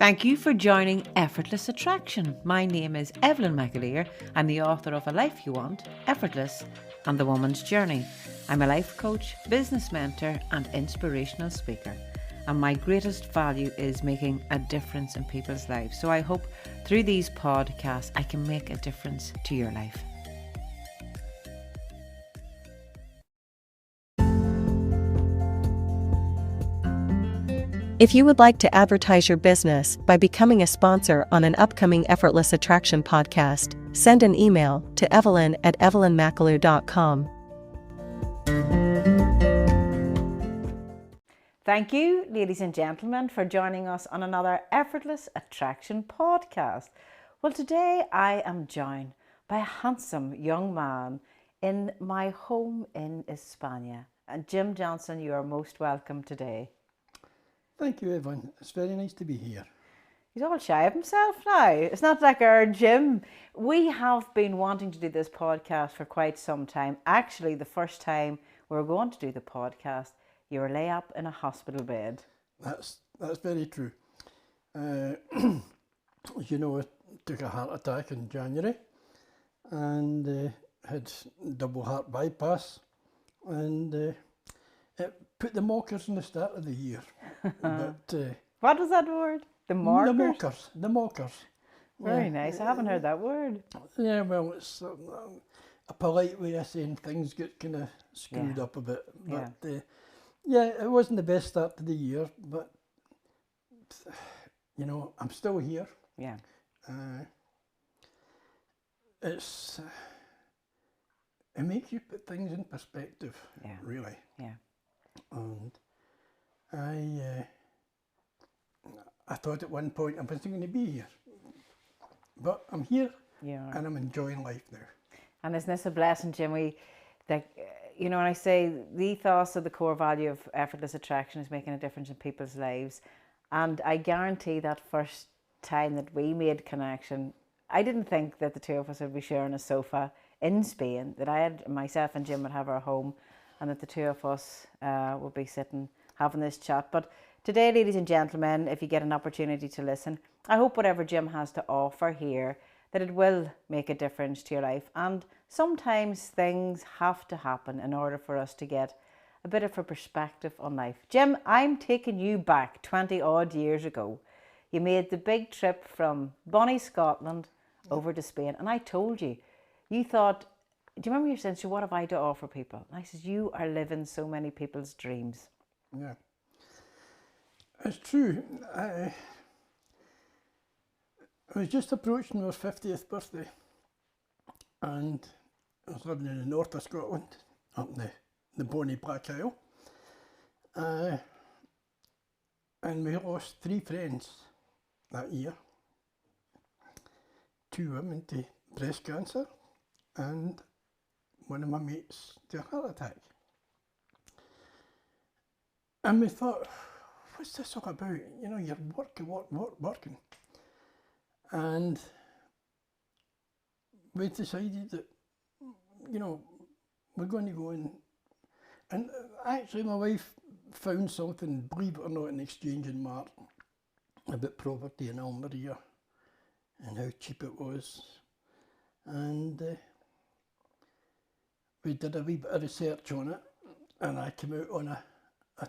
Thank you for joining Effortless Attraction. My name is Evelyn McAleer. I'm the author of A Life You Want, Effortless, and The Woman's Journey. I'm a life coach, business mentor, and inspirational speaker. And my greatest value is making a difference in people's lives. So I hope through these podcasts I can make a difference to your life. If you would like to advertise your business by becoming a sponsor on an upcoming Effortless Attraction podcast, send an email to evelyn@evelynmacaleer.com. Thank you, ladies and gentlemen, for joining us on another Effortless Attraction podcast. Well, today I am joined by a handsome young man in my home in España. And Jim Johnston, you are most welcome today. Thank you, Evelyn. It's very nice to be here. He's all shy of himself now. It's not like our Jim. We have been wanting to do this podcast for quite some time. Actually, the first time we were going to do the podcast, you were lay up in a hospital bed. That's very true. As you know, I took a heart attack in January and had double heart bypass, and it put the mockers in the start of the year. But what was that word? The mockers? The mockers. Very nice. I haven't heard that word. Yeah, well, it's a polite way of saying things get kind of screwed up a bit. But it wasn't the best start to the year, but I'm still here. Yeah. It makes you put things in perspective, really. Yeah. And I thought at one point I wasn't going to be here, but I'm here and I'm enjoying life now. And isn't this a blessing, Jim? When I say the ethos of the core value of Effortless Attraction is making a difference in people's lives, and I guarantee that first time that we made connection, I didn't think that the two of us would be sharing a sofa in Spain, that myself and Jim would have our home, and that the two of us would be sitting having this chat. But today, ladies and gentlemen, if you get an opportunity to listen, I hope whatever Jim has to offer here, that it will make a difference to your life. And sometimes things have to happen in order for us to get a bit of a perspective on life. Jim, I'm taking you back 20 odd years ago. You made the big trip from Bonnie, Scotland over to Spain. And I told you, you thought, do you remember you said, so what have I to offer people? And I said, you are living so many people's dreams. Yeah, it's true. I was just approaching my 50th birthday, and I was living in the north of Scotland, up in the Bonnie Black Isle, and we lost 3 friends that year. 2 women to breast cancer, and one of my mates to a heart attack. And we thought, what's this all about? You're working. And we decided that, we're going to go in. And actually my wife found something, believe it or not, in Exchange in Mart about property in Almeria and how cheap it was. And we did a wee bit of research on it, and I came out on a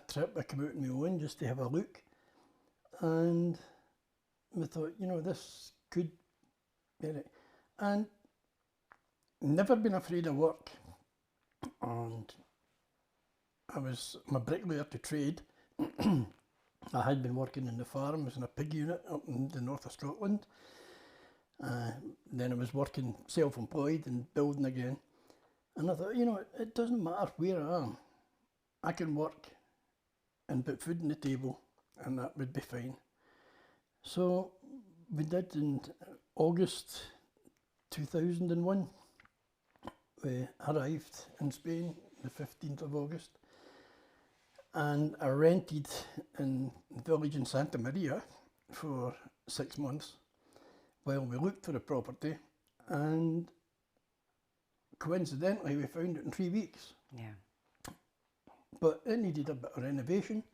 trip. I came out on my own just to have a look, and we thought, this could be it. And never been afraid of work, and I'm a bricklayer to trade. I had been working in the farms in a pig unit up in the north of Scotland. Then I was working self-employed and building again. And I thought, it doesn't matter where I am. I can work and put food on the table, and that would be fine. So we did in August 2001. We arrived in Spain the 15th of August, and I rented in the village in Santa Maria for 6 months while we looked for a property, and coincidentally we found it in 3 weeks. Yeah. But it needed a bit of renovation,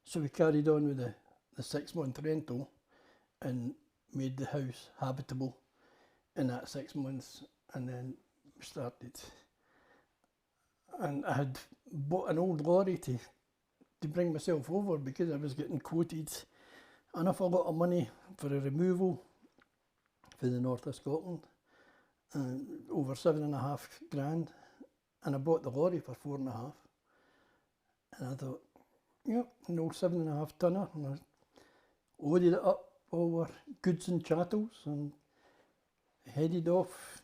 so we carried on with the 6 month rental, and made the house habitable in that 6 months, and then we started. And I had bought an old lorry to bring myself over because I was getting quoted an awful lot of money for a removal for the north of Scotland, over $7,500, and I bought the lorry for $4,500. And I thought, yeah, no 7.5 tonner, and I loaded it up all our goods and chattels and headed off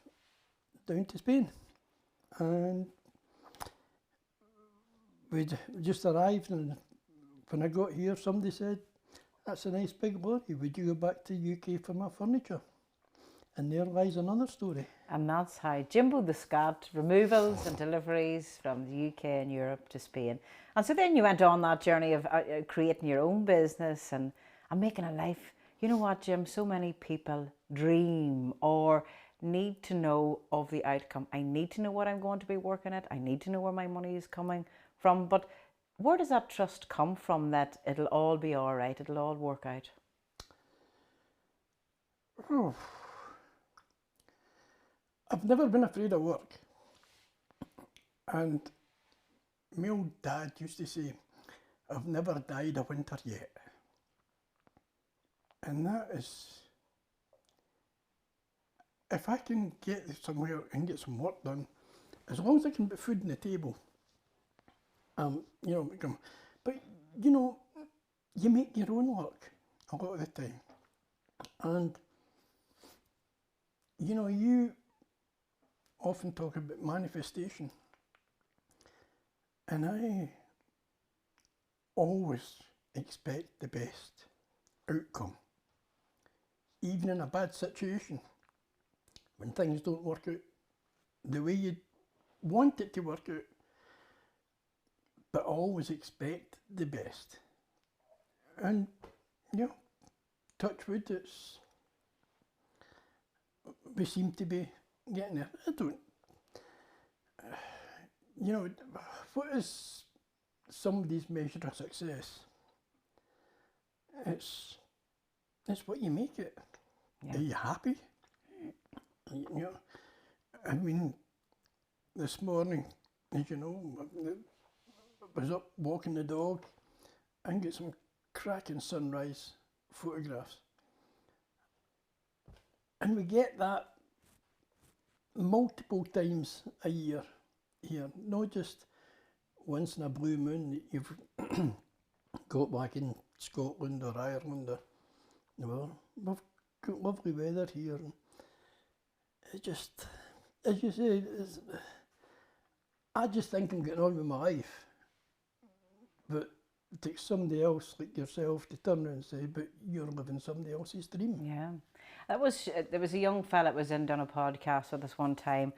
down to Spain. And we just arrived, and when I got here, somebody said, "That's a nice big lorry, would you go back to the UK for my furniture?" And there lies another story. And that's how Jimbo the Scot, removals and deliveries from the UK and Europe to Spain. And so then you went on that journey of creating your own business and making a life. You know what, Jim? So many people dream or need to know of the outcome. I need to know what I'm going to be working at. I need to know where my money is coming from. But where does that trust come from that it'll all be all right, it'll all work out? Oh. I've never been afraid of work. And my old dad used to say, "I've never died of winter yet." And that is, if I can get somewhere and get some work done, as long as I can put food on the table, you know, but you know, you make your own luck a lot of the time. And you know, you often talk about manifestation, and I always expect the best outcome, even in a bad situation, when things don't work out the way you want it to work out, but always expect the best. And you know, touch wood, we seem to be getting there. I don't, you know, what is somebody's measure of success? It's what you make it. Yeah. Are you happy? You know, I mean, this morning, as you know, I was up walking the dog and get some cracking sunrise photographs. And we get that multiple times a year here, not just once in a blue moon that you've got back in Scotland or Ireland. Or, well, we've got lovely weather here. And it just, as you say, I just think I'm getting on with my life. But it takes somebody else like yourself to turn around and say, "But you're living somebody else's dream." Yeah. There was a young fella that was done a podcast with us one time,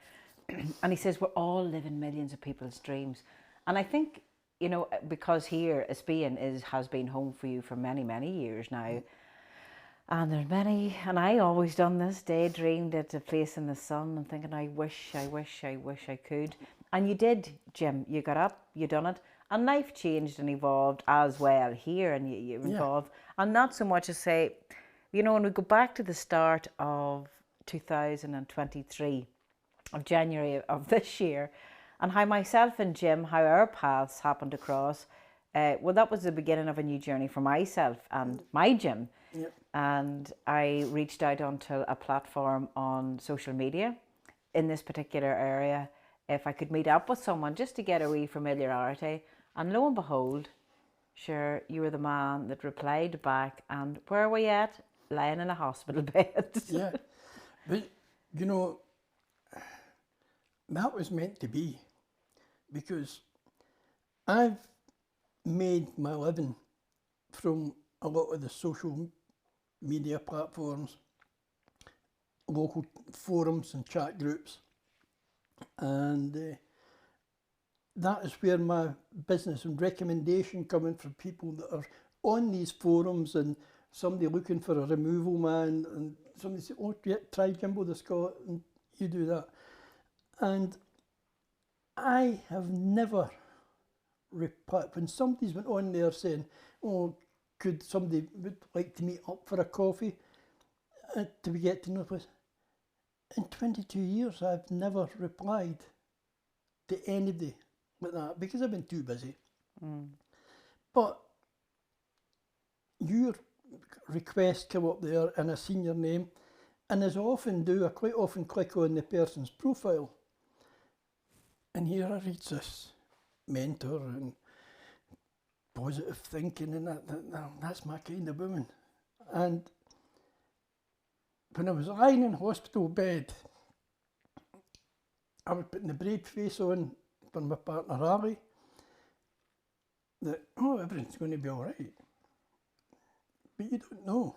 and he says, "We're all living millions of people's dreams." And I think, you know, because here, Spain has been home for you for many, many years now. And there's many, and I always done this, daydreamed at a place in the sun and thinking, I wish I could. And you did, Jim. You got up, you done it. And life changed and evolved as well here, and you evolved. Yeah. And not so much as say, you know, when we go back to the start of 2023, of January of this year, and how myself and Jim, how our paths happened to cross, well, that was the beginning of a new journey for myself and my Jim. Yep. And I reached out onto a platform on social media in this particular area, if I could meet up with someone just to get a wee familiarity. And lo and behold, sure, you were the man that replied back. And where were you at? Lying in a hospital bed. Yeah, but you know, that was meant to be, because I've made my living from a lot of the social media platforms, local forums and chat groups, and that is where my business and recommendation coming from people that are on these forums, and somebody looking for a removal man, and somebody say, "Oh yeah, try Jimbo the Scot," and you do that. And I have never replied when somebody's went on there saying, "Oh, could somebody would like to meet up for a coffee?" to get to know was, in 22 years I've never replied to anybody like that because I've been too busy. But your request come up there and I seen your name, and as I often do, I quite often click on the person's profile, and here I read this mentor and positive thinking, and that's my kind of woman. And when I was lying in hospital bed, I was putting the brave face on for my partner Ali, that, oh, everything's going to be all right. But you don't know.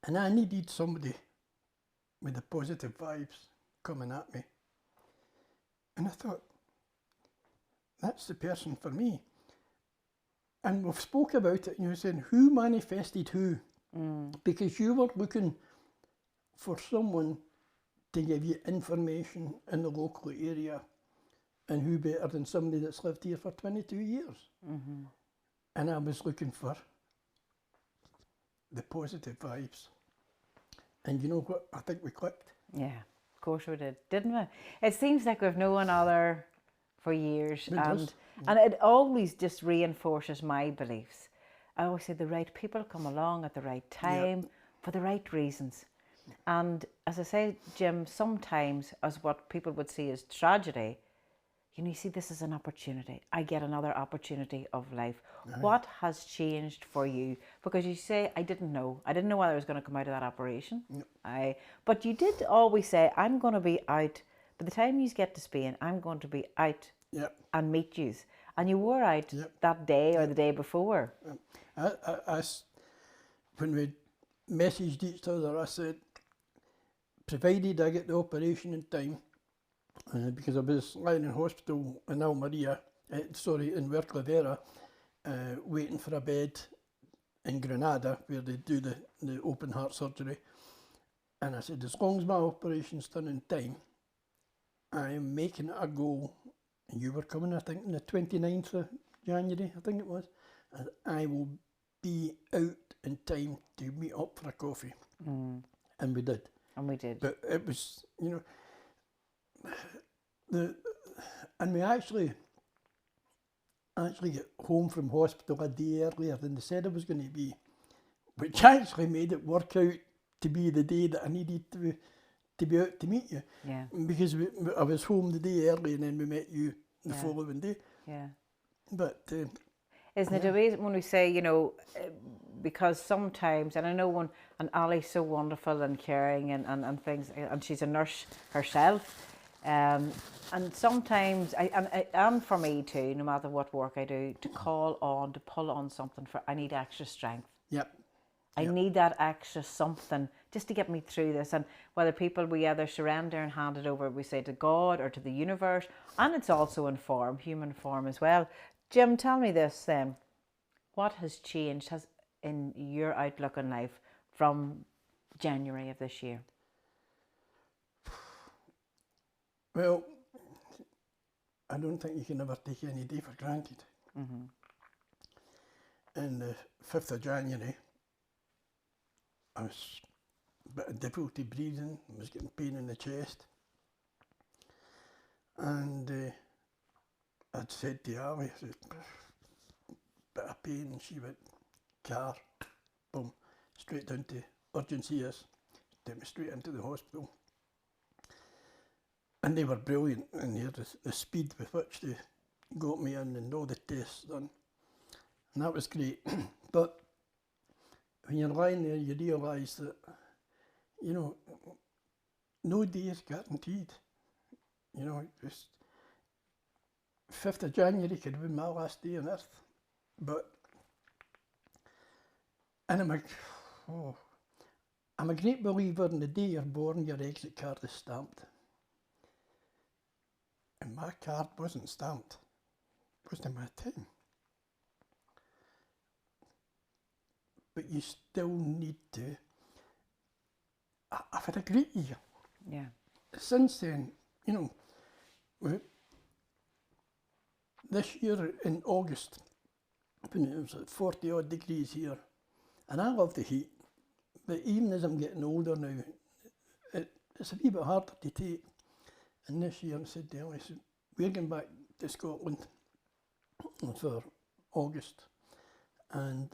And I needed somebody with the positive vibes coming at me. And I thought, that's the person for me. And we've spoke about it, and you were saying, who manifested who? Because you were looking for someone to give you information in the local area, and who better than somebody that's lived here for 22 years? And I was looking for the positive vibes. And you know what? I think we clicked. Yeah, of course we did, didn't we? It seems like we've known one another for years, and it always just reinforces my beliefs. I always say the right people come along at the right time for the right reasons. And as I say, Jim, sometimes as what people would see as tragedy, you see this as an opportunity. I get another opportunity of life. What has changed for you? Because you say, I didn't know whether I was going to come out of that operation. But you did always say, I'm going to be out. By the time you get to Spain, I'm going to be out and meet you. And you were out that day or the day before. When we messaged each other, I said, provided I get the operation in time, because I was lying in hospital in Almeria, in Verclavera, waiting for a bed in Granada where they do the open heart surgery. And I said, as long as my operation's done in time, I am making it a goal. And you were coming, I think, on the 29th of January, I think it was. And I will be out in time to meet up for a coffee. And we did. And we did. But it was, and we actually get home from hospital a day earlier than they said it was going to be, which actually made it work out to be the day that I needed to be out to meet you. Yeah. Because I was home the day early and then we met you the following day. Yeah. But isn't it amazing when we say, because sometimes, and I know when, and Ali's so wonderful and caring and things, and she's a nurse herself, and sometimes, and for me too, no matter what work I do, to call on, to pull on something I need extra strength. I need that extra something just to get me through this. And whether people, we either surrender and hand it over, we say, to God or to the universe, and it's also in form, human form as well. Jim, tell me this then. What has changed in your outlook on life from January of this year? Well, I don't think you can ever take any day for granted. And the 5th of January, I was a bit of difficulty breathing, I was getting pain in the chest. And I'd said to Ali, I said, bit of pain, and she went, car, boom, straight down to urgencies, took me straight into the hospital. And they were brilliant in here, the speed with which they got me in and all the tests done. And that was great. But when you're lying there, you realise that, no day is guaranteed. Just 5th of January could have been my last day on earth. But, and I'm a great believer in the day you're born, your exit card is stamped. And my card wasn't stamped. It wasn't my time. But you still need to. I've had a great year. Yeah. Since then, this year in August, when it was at 40 odd degrees here, and I love the heat, But even as I'm getting older now, it's a wee bit harder to take. And this year I said to Ellie, we're going back to Scotland for August. And,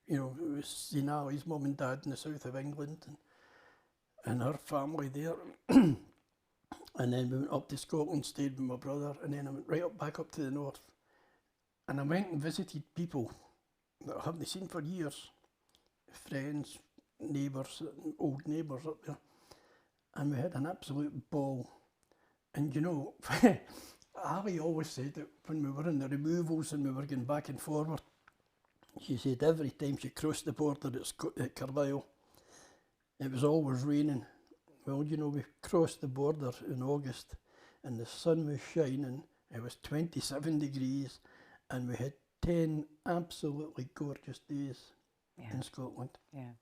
you know, it was seeing Ali's mum and dad in the south of England and her family there. And then we went up to Scotland, stayed with my brother, and then I went right back up to the north. And I went and visited people that I haven't seen for years. Friends, neighbours, old neighbours up there. And we had an absolute ball. And you know, Ali always said that when we were in the removals and we were going back and forward, she said every time she crossed the border at Carlisle, it was always raining. Well, you know, we crossed the border in August and the sun was shining, it was 27 degrees, and we had 10 absolutely gorgeous days in Scotland. Yeah.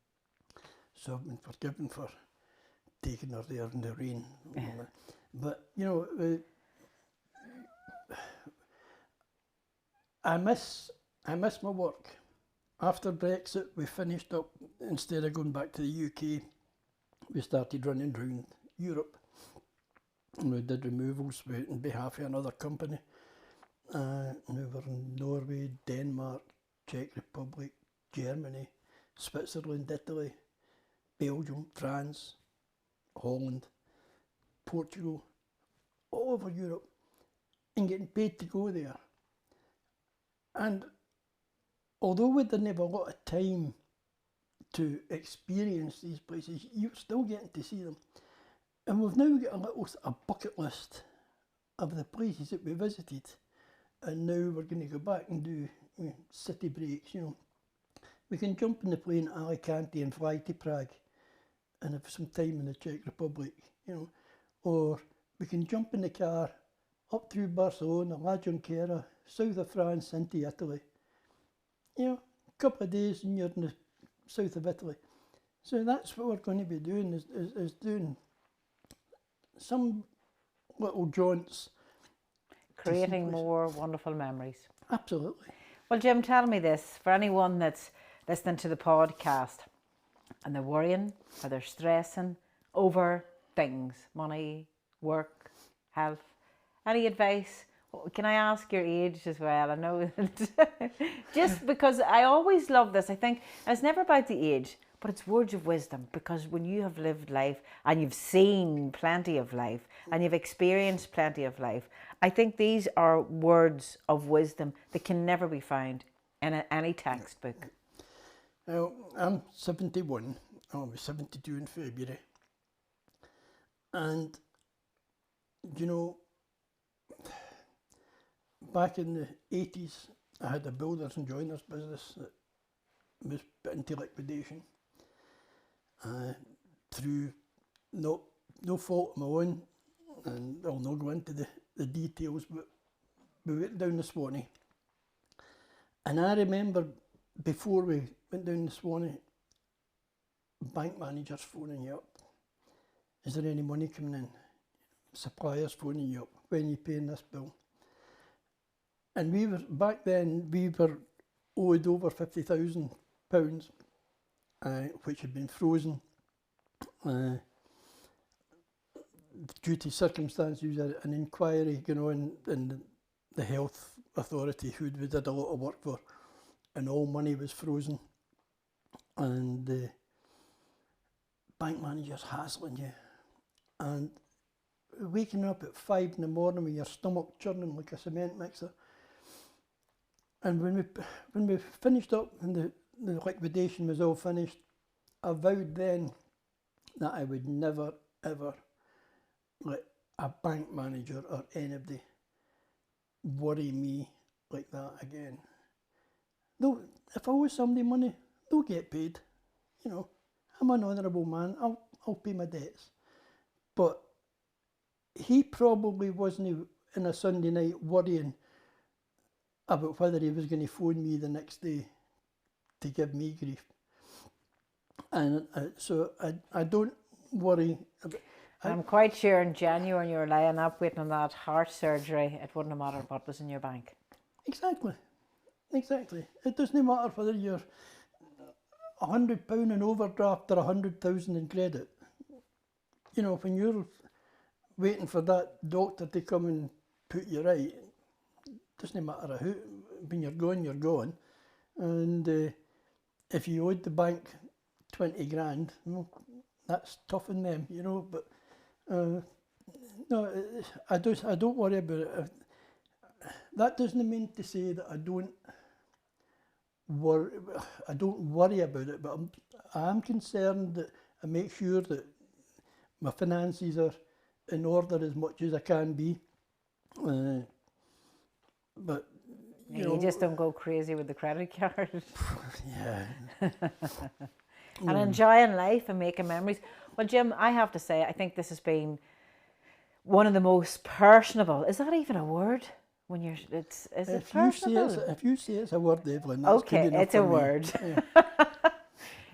So I've been forgiven for taking her there in the rain. But, you know, I miss my work. After Brexit, we finished up, instead of going back to the UK, we started running around Europe. And we did removals on behalf of another company. We were in Norway, Denmark, Czech Republic, Germany, Switzerland, Italy, Belgium, France, Holland, Portugal, all over Europe, and getting paid to go there. And although we didn't have a lot of time to experience these places, you're still getting to see them. And we've now got a bucket list of the places that we visited, and now we're going to go back and do city breaks. You know, we can jump in the plane at Alicante and fly to Prague, and have some time in the Czech Republic. You know, or we can jump in the car up through Barcelona, La Jonquera, south of France into Italy. You know, a couple of days and you're in the south of Italy. So that's what we're going to be doing, is doing some little jaunts. Creating more wonderful memories. Absolutely. Well, Jim, tell me this, for anyone that's listening to the podcast and they're worrying or they're stressing over things, money, work, health, any advice? Can I ask your age as well? I know just because I always love this. I think it's never about the age, but it's words of wisdom, because when you have lived life and you've seen plenty of life and you've experienced plenty of life, I think these are words of wisdom that can never be found in any textbook. Well, I'm 71. I'll be 72 in February. And, you know, back in the 80s, I had a builders and joiners business that was put into liquidation through no fault of my own, and I'll not go into the details, but we went down the Swanee. And I remember before we went down the Swanee, bank managers phoning you up. Is there any money coming in? Suppliers phoning you up. When are you paying this bill? And we were, back then, we were owed over £50,000, which had been frozen due to circumstances, an inquiry, you know, in the health authority, who we did a lot of work for, and all money was frozen. And the bank manager's hassling you. And waking up at 5 in the morning with your stomach churning like a cement mixer. And when we finished up and the liquidation was all finished, I vowed then that I would never ever let a bank manager or anybody worry me like that again. Though if I owe somebody money, they'll get paid. You know, I'm an honourable man, I'll pay my debts. But he probably wasn't in a Sunday night worrying about whether he was going to phone me the next day to give me grief. And so I don't worry about... I'm quite sure in January when you were lying up waiting on that heart surgery, it wouldn't have mattered what was in your bank. Exactly. It doesn't matter whether you're £100 in overdraft or 100,000 in credit. You know, when you're waiting for that doctor to come and put you right, it doesn't matter who, when you're gone, you're gone. And if you owed the bank 20 grand, well, that's tough on them, you know, but no, I don't worry about it. That doesn't mean to say that I don't worry about it, but I'm concerned that I make sure that my finances are in order as much as I can be. But you just don't go crazy with the credit card. Yeah. And enjoying life and making memories. Well, Jim, I have to say, I think this has been one of the most personable. Is that even a word? When you're, is it personable? If you say it's a word, Evelyn, that's okay, good enough it's a for me. word. Yeah.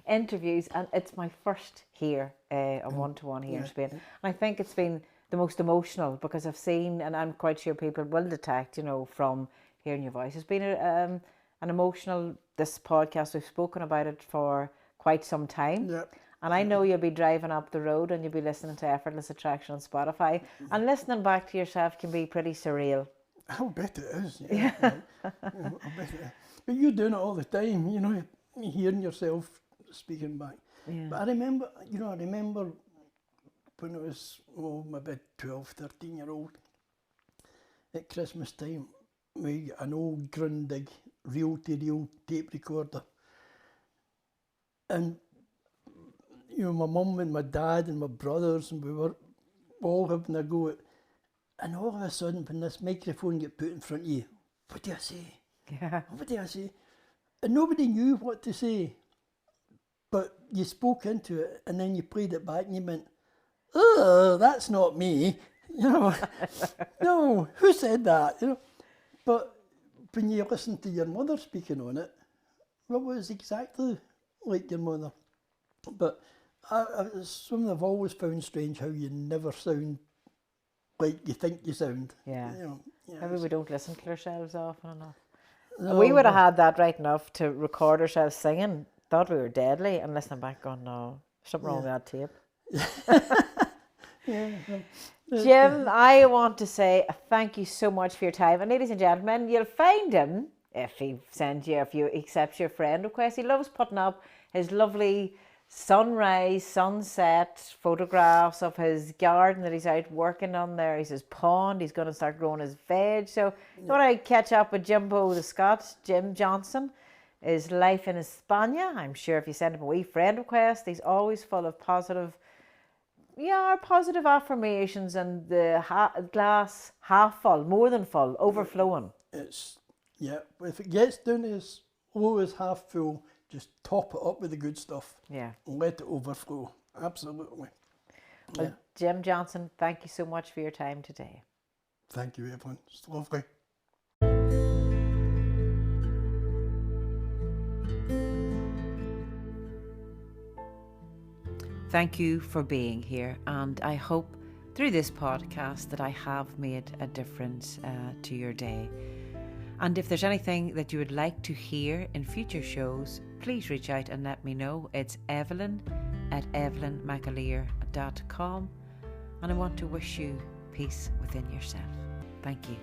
Interviews, and it's my first here, a one-to-one here in Spain. And I think it's been the most emotional because I've seen, and I'm quite sure people will detect, you know, from hearing your voice. It's been an emotional, this podcast, we've spoken about it for quite some time. Yep. And I know you'll be driving up the road and you'll be listening to Effortless Attraction on Spotify. And listening back to yourself can be pretty surreal. I'll bet it is. Yeah. I'll bet it is. But you're doing it all the time, you know, hearing yourself speaking back. Yeah. But I remember when I was maybe 12, 13-year-old, at Christmas time, we got an old Grundig reel-to-reel tape recorder. And, you know, my mum and my dad and my brothers, and we were all having a go at, and all of a sudden when this microphone get put in front of you, what do I say? Yeah. What do I say? And nobody knew what to say. But you spoke into it and then you played it back and you went, oh, that's not me. You know, no, who said that? You know, but when you listen to your mother speaking on it, well, it was exactly like your mother. But it's something I've always found strange, how you never sound like you think you sound. Yeah. You know, Maybe we don't listen to ourselves often enough. No, We would have had that right enough to record ourselves singing, thought we were deadly, and listening back going, no, something wrong with that tape. Jim, I want to say thank you so much for your time. And ladies and gentlemen, you'll find him if he accepts your friend request. He loves putting up his lovely sunrise, sunset photographs of his garden that he's out working on there. He's his pond. He's going to start growing his veg. So you want to catch up with Jimbo the Scot, Jim Johnston, his life in España. I'm sure if you send him a wee friend request, he's always full of positive affirmations and the glass half full, more than full, overflowing. If it gets down as low as half full, just top it up with the good stuff. Yeah. And let it overflow. Absolutely. Well, Jim Johnston, thank you so much for your time today. Thank you, Evelyn. It's lovely. Thank you for being here, and I hope through this podcast that I have made a difference to your day. And if there's anything that you would like to hear in future shows, please reach out and let me know. It's evelyn@evelynmcaleer.com, and I want to wish you peace within yourself. Thank you.